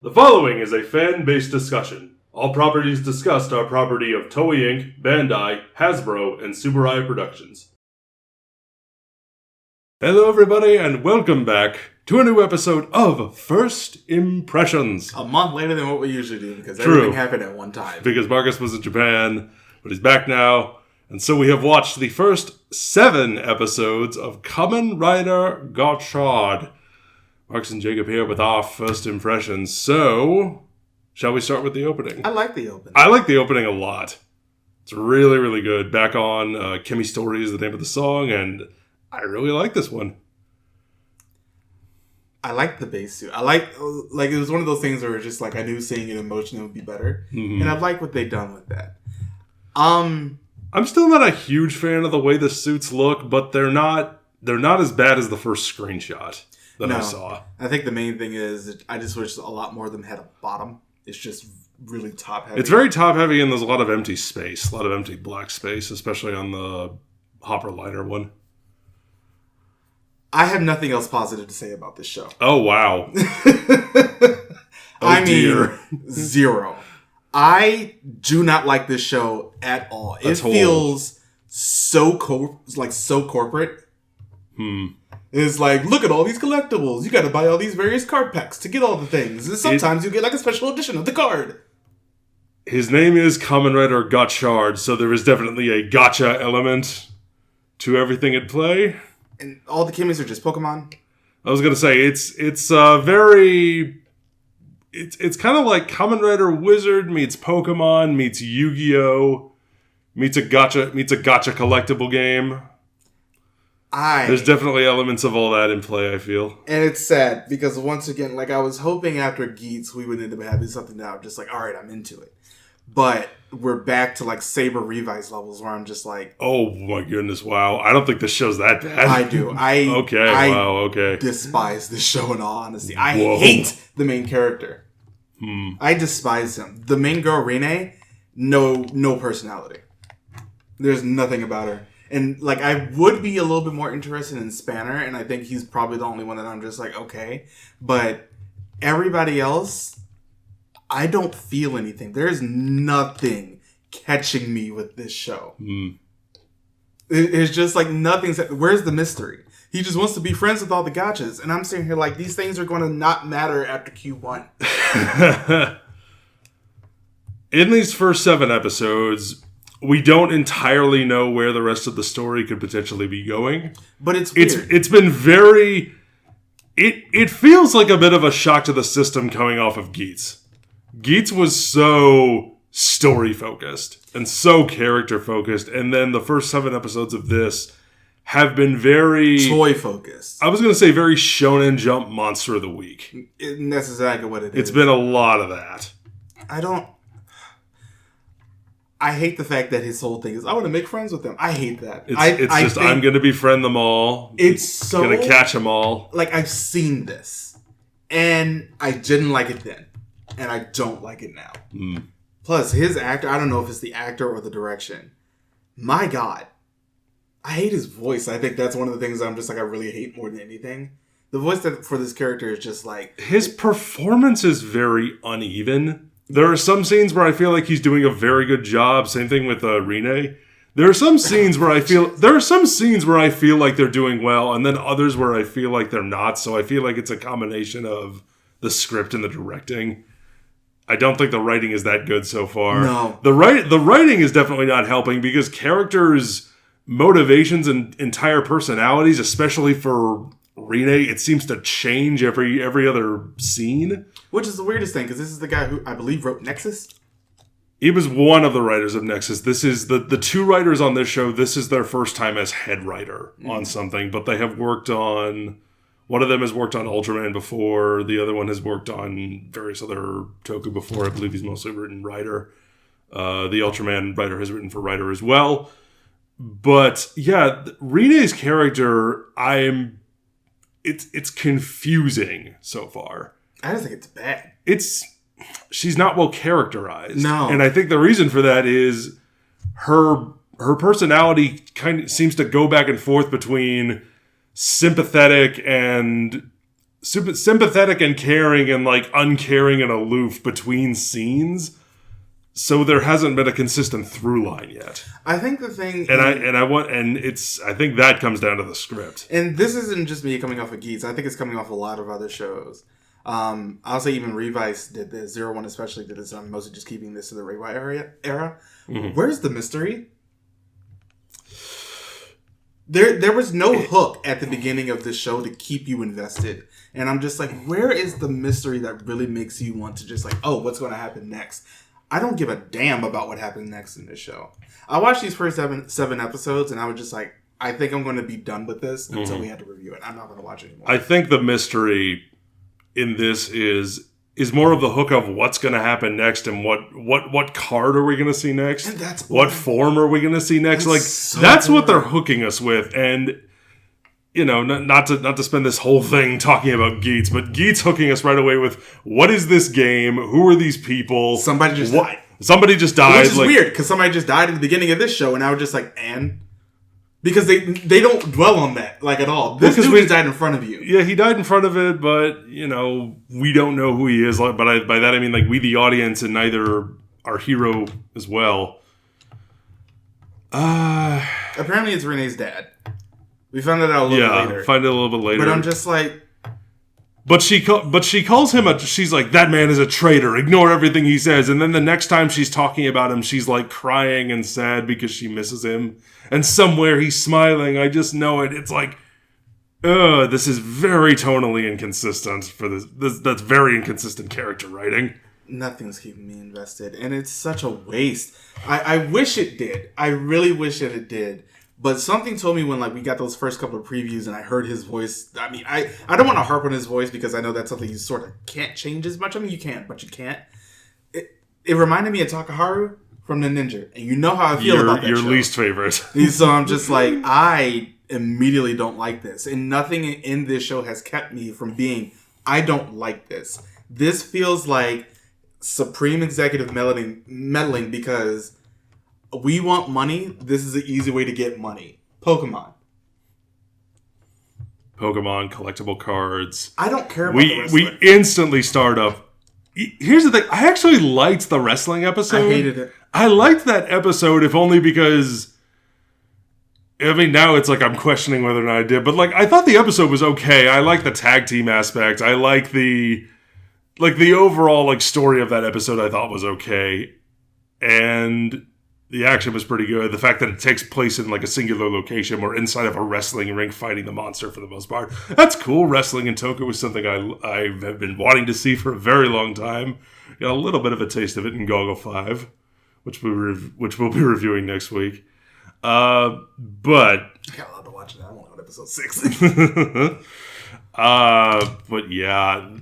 The following is a fan-based discussion. All properties discussed are property of Toei Inc., Bandai, Hasbro, and Subaru Productions. Hello everybody, and welcome back to a new episode of First Impressions. A month later than what we usually do, because True. everything happened at one time. Because Marcus was in Japan, but he's back now, and so we have watched the first 7 episodes of Kamen Rider Gotchard. Marcus and Jacob here with our first impressions. So, shall we start with the opening? I like the opening. I like the opening a lot. It's really, really good. Back on Kimmy Story is the name of the song, and I really like this one. I like the bass suit. I like it was one of those things where it's just like I knew seeing it in motion would be better, and I like what they've done with that. I'm still not a huge fan of the way the suits look, but they're not as bad as the first screenshot that I saw. I think the main thing is I just wish a lot more of them had a bottom. It's just really top heavy. It's very top heavy, and there's a lot of empty space, a lot of empty black space, especially on the Hopper Liner one. I have nothing else positive to say about this show. Oh, wow. I mean, zero. I do not like this show at all. It feels so corporate. It's like, look at all these collectibles. You got to buy all these various card packs to get all the things. And sometimes you get like a special edition of the card. His name is Kamen Rider Gotchard, so there is definitely a gotcha element to everything at play. And all the Kimmies are just Pokemon. I was gonna say it's very. It's kind of like Kamen Rider Wizard meets Pokemon meets Yu-Gi-Oh meets a gotcha collectible game. There's definitely elements of all that in play, I feel. And it's sad because once again, like I was hoping after Geats we would end up having something that I'm just like, all right, I'm into it. But we're back to like Saber Revice levels where I'm just like, oh my goodness, wow! I don't think this show's that bad. I do. I despise this show in all honesty. I hate the main character. I despise him. The main girl, Rene, no personality. There's nothing about her. And, like, I would be a little bit more interested in Spanner, and I think he's probably the only one that I'm just like, okay. But everybody else, I don't feel anything. There's nothing catching me with this show. It's just like nothing's... Where's the mystery? He just wants to be friends with all the gotchas. And I'm sitting here like, these things are going to not matter after Q1. In these first 7 episodes... we don't entirely know where the rest of the story could potentially be going. But it's weird. It's been very... It feels like a bit of a shock to the system coming off of Geats. Geats was so story-focused and so character-focused. And then the first 7 episodes of this have been very... toy-focused. I was going to say very Shonen Jump Monster of the Week. And that's exactly what it is. It's been a lot of that. I hate the fact that his whole thing is, I want to make friends with them. I hate that. I'm going to befriend them all. It's so... going to catch them all. Like, I've seen this. And I didn't like it then. And I don't like it now. Plus, his actor, I don't know if it's the actor or the direction. My God. I hate his voice. I think that's one of the things I'm just like, I really hate more than anything. The voice for this character is just like... his performance is very uneven. There are some scenes where I feel like he's doing a very good job. Same thing with Rene. There are some scenes where I feel like they're doing well, and then others where I feel like they're not. So I feel like it's a combination of the script and the directing. I don't think the writing is that good so far. No, the writing is definitely not helping because characters' motivations and entire personalities, especially for Rene, it seems to change every other scene. Which is the weirdest thing, because this is the guy who, I believe, wrote Nexus. He was one of the writers of Nexus. This is the 2 writers on this show. This is their first time as head writer on something, but they have worked on... one of them has worked on Ultraman before. The other one has worked on various other Toku before. I believe he's mostly written writer. The Ultraman writer has written for writer as well. But, yeah, Rene's character, It's confusing so far. I don't think it's bad. She's not well characterized. No. And I think the reason for that is her personality kind of seems to go back and forth between sympathetic and sympathetic and caring and like uncaring and aloof between scenes. So there hasn't been a consistent through line yet. I think the thing, I think that comes down to the script. And this isn't just me coming off of Geats. I think it's coming off a lot of other shows. I'll say even Revice did this. 01 especially did this. I'm mostly just keeping this to the Reiwa era. Mm-hmm. Where's the mystery? There was no hook at the beginning of this show to keep you invested. And I'm just like, where is the mystery that really makes you want to just like, oh, what's going to happen next? I don't give a damn about what happens next in this show. I watched these first seven episodes and I was just like, I think I'm going to be done with this until we had to review it. I'm not going to watch it anymore. I think the mystery in this is more of the hook of what's going to happen next and what card are we going to see next? And that's what form are we going to see next? Like so that's boring. What they're hooking us with. And you know, not to spend this whole thing talking about Geats, but Geats hooking us right away with what is this game? Who are these people? Somebody just died. Somebody just died. Which is weird because somebody just died at the beginning of this show, and I was just like, and. Because they don't dwell on that, like, at all. This dude just died in front of you. Yeah, he died in front of it, but, you know, we don't know who he is. But by that I mean, like, we the audience and neither our hero as well. Apparently it's Renee's dad. We found that out a little bit later. Yeah, find it a little bit later. But I'm just like... But she calls him she's like, that man is a traitor. Ignore everything he says. And then the next time she's talking about him, she's like crying and sad because she misses him. And somewhere he's smiling. I just know it. It's like, this is very tonally inconsistent for this. That's very inconsistent character writing. Nothing's keeping me invested. And it's such a waste. I wish it did. I really wish that it did. But something told me when like we got those first couple of previews and I heard his voice. I mean, I don't want to harp on his voice because I know that's something you sort of can't change as much. I mean, you can, but you can't. It reminded me of Takaharu from the Ninja. And you know how I feel about that your show. Least favorite. So I'm just like, I immediately don't like this. And nothing in this show has kept me from being, I don't like this. This feels like supreme executive meddling because... We want money. This is an easy way to get money. Pokemon, collectible cards. I don't care about the wrestling. We instantly start up. Here's the thing. I actually liked the wrestling episode. I hated it. I liked that episode, if only because... I mean, now it's like I'm questioning whether or not I did. But like, I thought the episode was okay. I like the tag team aspect. I like the overall like story of that episode I thought was okay. And... the action was pretty good. The fact that it takes place in like a singular location or inside of a wrestling ring fighting the monster for the most part. That's cool. Wrestling in Tokyo was something I have been wanting to see for a very long time. Got a little bit of a taste of it in Goggle 5, which we'll be reviewing next week. But... I got a lot to watch that. I'm only on episode 6. But yeah.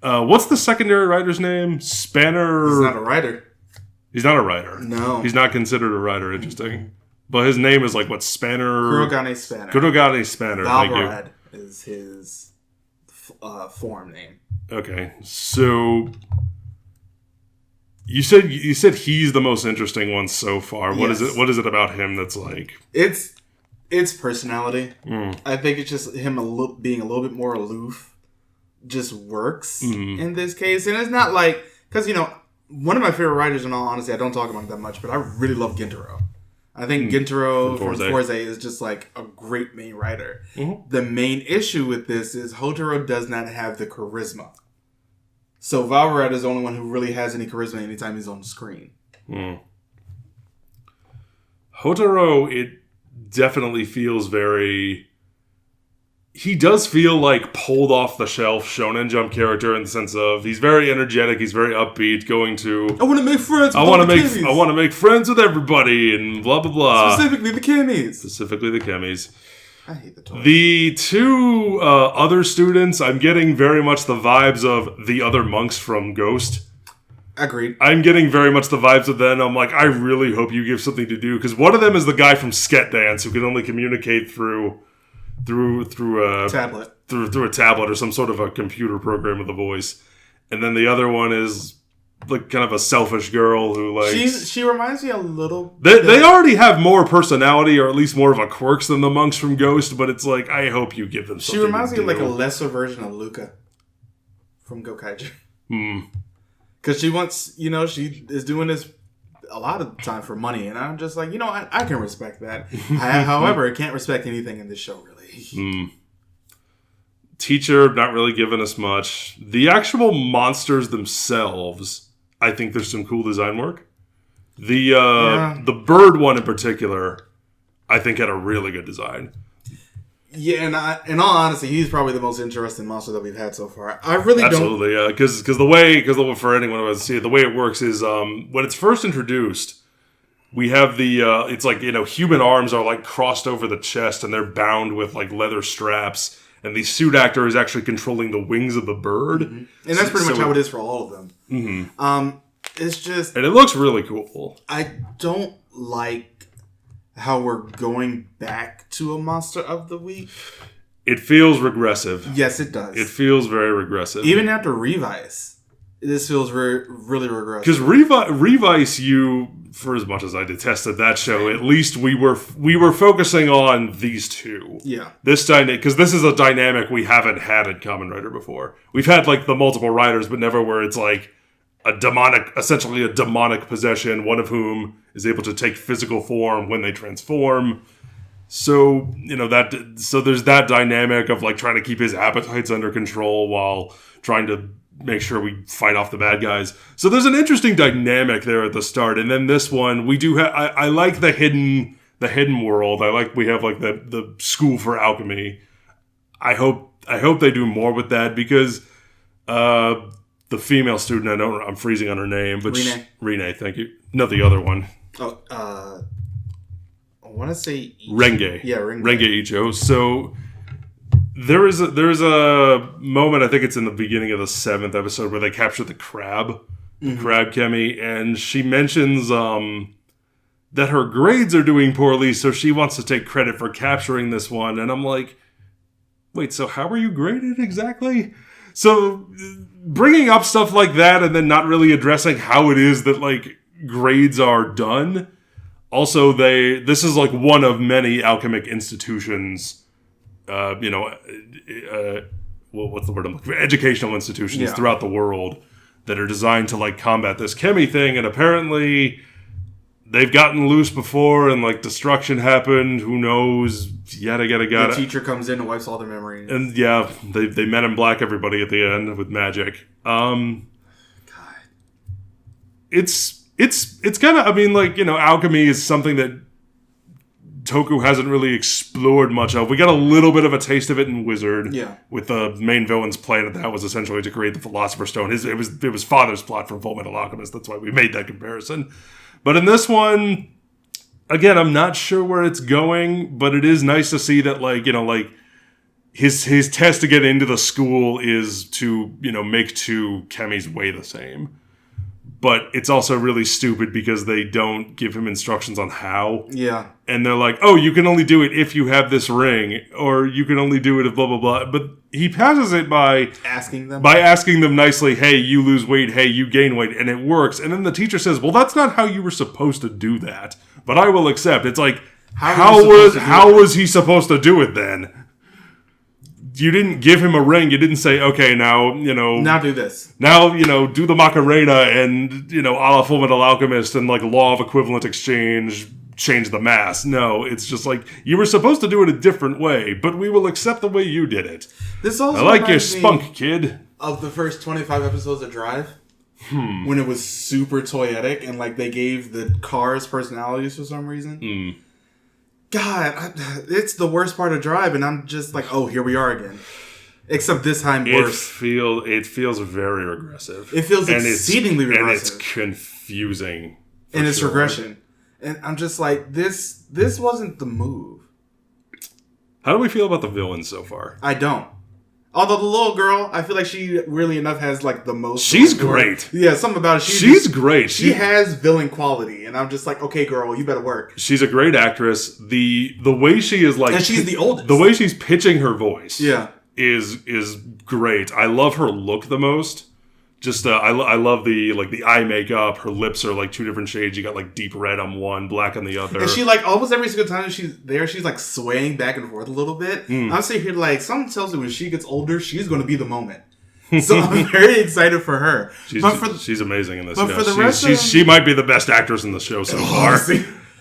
What's the secondary writer's name? Spanner... He's not a writer. He's not a writer. No. He's not considered a writer. Interesting. But his name is like, what, Spanner? Kurogane Spanner. Kurogane Spanner. Valvarad is his form name. Okay. So, you said he's the most interesting one so far. What is it? What is it about him that's like... It's personality. I think it's just him being a little bit more aloof just works in this case. And it's not like... Because, you know... One of my favorite writers, in all honesty, I don't talk about it that much, but I really love Gintaro. I think Gintaro from Forze is just like a great main writer. Mm-hmm. The main issue with this is Hotaro does not have the charisma. So Valvarad is the only one who really has any charisma anytime he's on the screen. Hotaro, it definitely feels very... He does feel like pulled off the shelf Shonen Jump character in the sense of he's very energetic, he's very upbeat, going to I want to make friends. I want to make friends with everybody and blah blah blah. Specifically the Kemis. I hate the toys. The two other students, I'm getting very much the vibes of the other monks from Ghost. Agreed. I'm getting very much the vibes of them. I'm like, I really hope you give something to do because one of them is the guy from Sket Dance who can only communicate through a tablet. Through a tablet or some sort of a computer program with a voice. And then the other one is like kind of a selfish girl who like she reminds me a little. They already have more personality, or at least more of a quirks than the monks from Ghost. But it's like I hope you give them. Something She reminds me of like a lesser version of Luca from Gotchard. Because she wants, she is doing this a lot of the time for money, and I'm just like, I can respect that. However, I can't respect anything in this show really. Teacher not really giving us much. The actual monsters themselves, I think there's some cool design work. The bird one in particular, I think had a really good design. Yeah, and in all honesty, he's probably the most interesting monster that we've had so far. I really absolutely, yeah. Because for anyone who hasn't seen it, the way it works is when it's first introduced, we have it's like human arms are like crossed over the chest and they're bound with like leather straps. And the suit actor is actually controlling the wings of the bird. Mm-hmm. And that's pretty much how it is for all of them. Mm-hmm. It's just... And it looks really cool. I don't like how we're going back to a Monster of the Week. It feels regressive. Yes, it does. It feels very regressive. Even after Revice, this feels really regressive. Because Revice, for as much as I detested that show, at least we were focusing on these two. Yeah. This time, because this is a dynamic we haven't had in Kamen Rider before. We've had like the multiple riders, but never where it's like essentially a demonic possession, one of whom is able to take physical form when they transform. So, so there's that dynamic of like trying to keep his appetites under control while trying to make sure we fight off the bad guys. So there's an interesting dynamic there at the start. And then this one, we do have, I like the hidden world. I like, we have like the school for alchemy. I hope they do more with that because, the female student, I'm freezing on her name, but Rene, thank you. No, the other one. Oh, I want to say Renge. Yeah, Renge. Renge Icho. So there is a moment, I think it's in the beginning of the 7th episode, where they capture the crab, Crab Kemi, and she mentions that her grades are doing poorly, so she wants to take credit for capturing this one. And I'm like, wait, so how are you graded exactly? So bringing up stuff like that and then not really addressing how it is that like grades are done. Also, this is like one of many alchemic institutions, what's the word I'm looking for? Educational institutions throughout the world that are designed to like combat this Kemi thing. And apparently they've gotten loose before and like destruction happened. Who knows? Yada. The teacher comes in and wipes all their memories. And yeah, they Men in Black everybody at the end with magic. God. It's kind of, alchemy is something that Toku hasn't really explored much of. We got a little bit of a taste of it in Wizard. Yeah. With the main villain's plan that was essentially to create the Philosopher's Stone. It was Father's plot from Fullmetal Alchemist. That's why we made that comparison. But in this one, again, I'm not sure where it's going, but it is nice to see that, his test to get into the school is to, make two Kemi's weigh the same. But it's also really stupid because they don't give him instructions on how. Yeah. And they're like, oh, you can only do it if you have this ring, or you can only do it if blah, blah, blah. But he passes it by asking them nicely, hey, you lose weight, hey, you gain weight, and it works. And then the teacher says, well, that's not how you were supposed to do that, but I will accept. It's like, how was he supposed to do it then? You didn't give him a ring. You didn't say, okay, now, now do this. Now, do the Macarena and, a la Fullmetal Alchemist and, law of equivalent exchange, change the mass. No, it's just like, you were supposed to do it a different way, but we will accept the way you did it. This also I like your spunk, kid. Of the first 25 episodes of Drive, when it was super toyetic and, they gave the cars personalities for some reason. God, it's the worst part of Drive, and I'm just like, oh, here we are again. Except this time worse. It feels very regressive. It feels exceedingly regressive. And it's confusing. And it's regression. And I'm just like, this wasn't the move. How do we feel about the villains so far? I don't. Although the little girl, I feel like she really enough has the most. She's great. Yeah, something about it. She's great. She has villain quality, and I'm just like, okay, girl, you better work. She's a great actress. The way she is and she's the oldest. The way she's pitching her voice, is great. I love her look the most. Just I love the eye makeup. Her lips are like 2 different shades. You got like deep red on one, black on the other. And she like almost every single time she's there, she's like swaying back and forth a little bit. I'm sitting here like something tells me when she gets older, she's going to be the moment. So I'm very excited for her. She's amazing in this. But for the rest she might be the best actress in the show so far.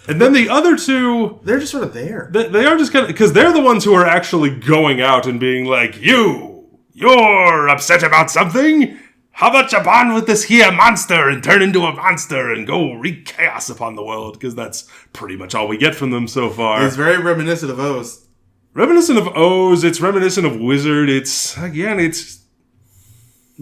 And then the other two, they're just sort of there. They are just kind of because they're the ones who are actually going out and being like, you're upset about something. How about you bond with this here monster and turn into a monster and go wreak chaos upon the world? Because that's pretty much all we get from them so far. It's very reminiscent of O's. Reminiscent of O's. It's reminiscent of Wizard. We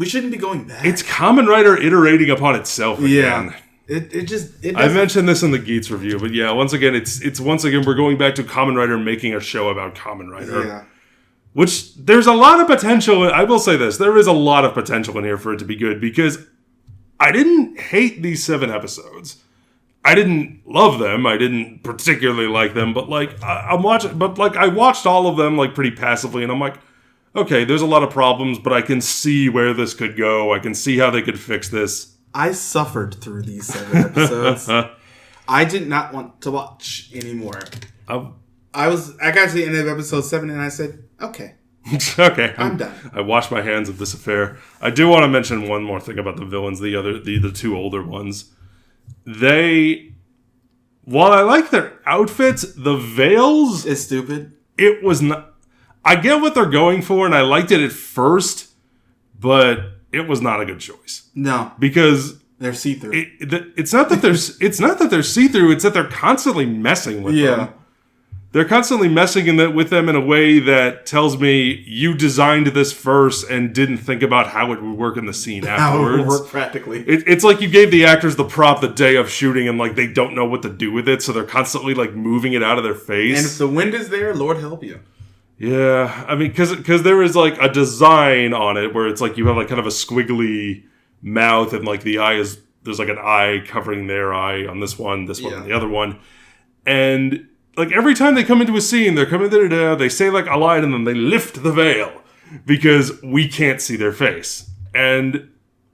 shouldn't be going back. It's Kamen Rider iterating upon itself again. Yeah. I mentioned this in the Geats review, but yeah, once again, it's we're going back to Kamen Rider making a show about Kamen Rider. Yeah. Which, there's a lot of potential, I will say this, there is a lot of potential in here for it to be good, because I didn't hate these 7 episodes. I didn't love them, I didn't particularly like them, but like, I watched all of them like pretty passively, and I'm like, okay, there's a lot of problems, but I can see where this could go, I can see how they could fix this. I suffered through these 7 episodes. I did not want to watch anymore. I got to the end of episode 7 and I said, okay. Okay. I'm done. I wash my hands of this affair. I do want to mention one more thing about the villains, the 2 older ones. While I like their outfits, the veils... It's stupid. It was not... I get what they're going for, and I liked it at first, but it was not a good choice. No. Because... They're see-through. It's not that they're see-through, it's that they're constantly messing with them. They're constantly messing with them in a way that tells me you designed this first and didn't think about how it would work in the scene afterwards. How it would work practically. It's like you gave the actors the prop the day of shooting and like they don't know what to do with it, so they're constantly like moving it out of their face. And if the wind is there, Lord help you. Yeah, I mean, because there is like a design on it where it's like you have like kind of a squiggly mouth and like there's like an eye covering their eye on this one on the other one. And... like, every time they come into a scene, they're coming there, they say, like, a line, and then they lift the veil. Because we can't see their face. And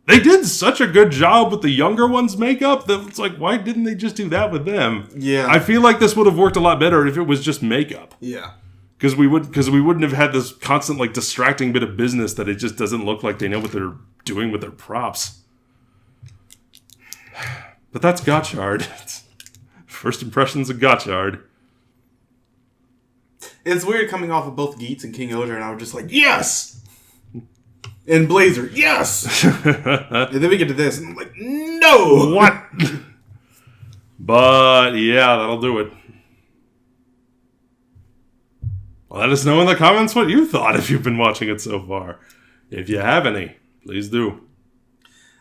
they did such a good job with the younger ones' makeup that it's like, why didn't they just do that with them? Yeah. I feel like this would have worked a lot better if it was just makeup. Yeah. Because we wouldn't have had this constant, like, distracting bit of business that it just doesn't look like they know what they're doing with their props. But that's Gotchard. First impressions of Gotchard. It's weird coming off of both Geats and King Odor, and I was just like, yes! And Blazer, yes! And then we get to this, and I'm like, no! What? But, yeah, that'll do it. Well, let us know in the comments what you thought if you've been watching it so far. If you have any, please do.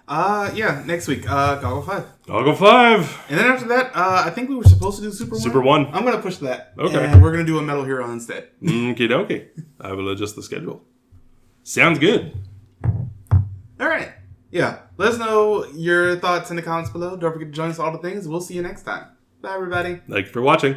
Next week, Goggle 5. Goggle 5! And then after that, I think we were supposed to do Super 1. Super 1. I'm going to push that. Okay. And we're going to do a Metal Hero instead. Okie dokie. I will adjust the schedule. Sounds good. Alright. Yeah. Let us know your thoughts in the comments below. Don't forget to join us for all the things. We'll see you next time. Bye, everybody. Thank you for watching.